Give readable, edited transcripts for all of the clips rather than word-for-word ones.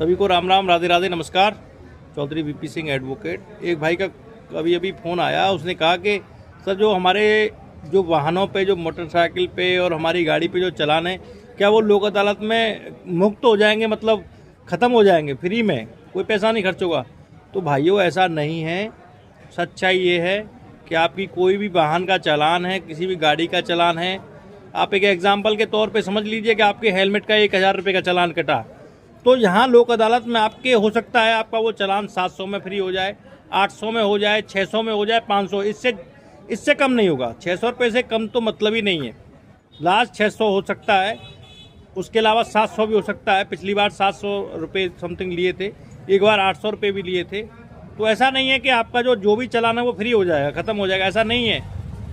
सभी को राम राम, राधे राधे, नमस्कार। Chaudhary VP Singh advocate. एक भाई का अभी फ़ोन आया, उसने कहा कि सर जो हमारे जो वाहनों पे, जो मोटरसाइकिल पे और हमारी गाड़ी पे जो चालान है, क्या वो लोक अदालत में मुक्त हो जाएंगे, मतलब ख़त्म हो जाएंगे, फ्री में, कोई पैसा नहीं खर्च होगा। तो भाइयों ऐसा नहीं है। सच्चाई ये है कि आपकी कोई भी वाहन का चालान है, किसी भी गाड़ी का चालान है, आप एक एग्जाम्पल के तौर पर समझ लीजिए कि आपके हेलमेट का 1000 रुपये का चालान कटा, तो यहाँ लोक अदालत में आपके हो सकता है आपका वो चालान 700 में फ्री हो जाए, 800 में हो जाए, 600 में हो जाए, 500, इससे कम नहीं होगा। 600 रुपये से कम तो मतलब ही नहीं है। लास्ट 600 हो सकता है, उसके अलावा 700 भी हो सकता है। पिछली बार 700 रुपये समथिंग लिए थे, एक बार 800 रुपये भी लिए थे। तो ऐसा नहीं है कि आपका जो भी चालान है वो फ्री हो जाएगा, ख़त्म हो जाएगा, ऐसा नहीं है।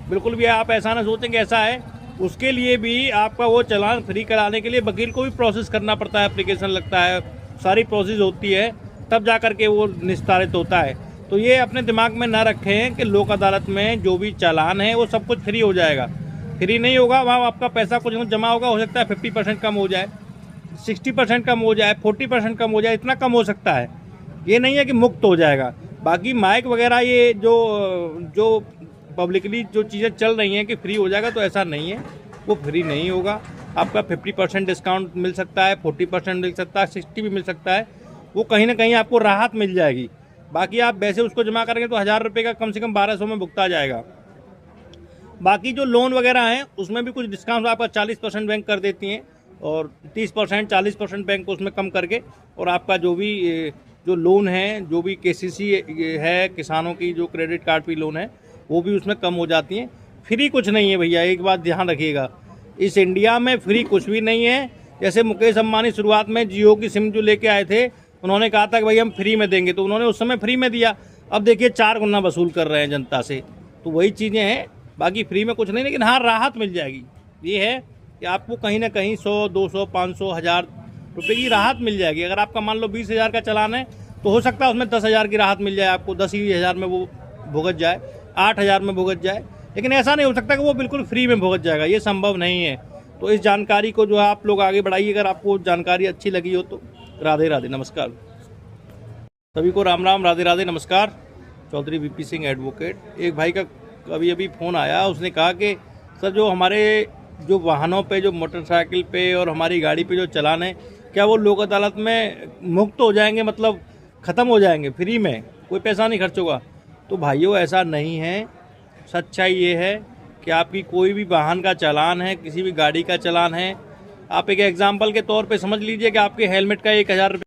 बिल्कुल भी आप ऐसा ना सोचें कि ऐसा है। उसके लिए भी आपका वो चालान फ्री कराने के लिए वकील को भी प्रोसेस करना पड़ता है, एप्लीकेशन लगता है, सारी प्रोसेस होती है, तब जा कर के वो निस्तारित होता है। तो ये अपने दिमाग में ना रखें कि लोक अदालत में जो भी चालान है वो सब कुछ फ्री हो जाएगा। फ्री नहीं होगा, वहाँ आपका पैसा कुछ जमा होगा, हो सकता है 50% कम हो जाए, 60% कम हो जाए, 40% कम हो जाए, इतना कम हो सकता है। ये नहीं है कि मुक्त हो जाएगा। बाकी माइक वगैरह ये जो पब्लिकली जो चीज़ें चल रही हैं कि फ्री हो जाएगा, तो ऐसा नहीं है, वो फ्री नहीं होगा। आपका 50% डिस्काउंट मिल सकता है, 40% मिल सकता है, 60 भी मिल सकता है। वो कहीं ना कहीं आपको राहत मिल जाएगी। बाकी आप वैसे उसको जमा करेंगे तो 1000 रुपये का कम से कम 1200 में भुगता जाएगा। बाकी जो लोन वगैरह हैं उसमें भी कुछ डिस्काउंट आपका 40% बैंक कर देती हैं, और 30% 40% बैंक उसमें कम करके, और आपका जो भी जो लोन है, जो भी केसीसी है, किसानों की जो क्रेडिट कार्ड की लोन है, वो भी उसमें कम हो जाती हैं। फ्री कुछ नहीं है भैया, एक बात ध्यान रखिएगा, इस इंडिया में फ्री कुछ भी नहीं है। जैसे मुकेश अंबानी शुरुआत में जियो की सिम जो लेके आए थे, उन्होंने कहा था कि भाई हम फ्री में देंगे, तो उन्होंने उस समय फ्री में दिया। अब देखिए 4 गुना वसूल कर रहे हैं जनता से। तो वही चीज़ें हैं, बाकी फ्री में कुछ नहीं, लेकिन हाँ राहत मिल जाएगी। ये है कि आपको कहीं ना कहीं 100, 200, 500, 1000 रुपये की राहत मिल जाएगी। अगर आपका मान लो 20,000 का चालान है, तो हो सकता है उसमें 10,000 की राहत मिल जाए आपको, 10,000 में वो भुगत जाए, 8,000 में भुगत जाए। लेकिन ऐसा नहीं हो सकता कि वो बिल्कुल फ्री में भुगत जाएगा, ये संभव नहीं है। तो इस जानकारी को जो है आप लोग आगे बढ़ाइए। अगर आपको जानकारी अच्छी लगी हो तो राधे राधे, नमस्कार। सभी को राम राम, राधे राधे, नमस्कार। Chaudhary VP Singh advocate. एक भाई का अभी फ़ोन आया, उसने कहा कि सर जो हमारे जो वाहनों पे, जो मोटरसाइकिल पे और हमारी गाड़ी पे जो चालान है, क्या वो लोक अदालत में मुक्त हो जाएंगे, मतलब ख़त्म हो जाएंगे, फ्री में, कोई पैसा नहीं खर्च होगा। तो भाइयों ऐसा नहीं है। सच्चाई ये है कि आपकी कोई भी वाहन का चालान है, किसी भी गाड़ी का चालान है, आप एक एग्जाम्पल के तौर पे समझ लीजिए कि आपके हेलमेट का 1000 रुपये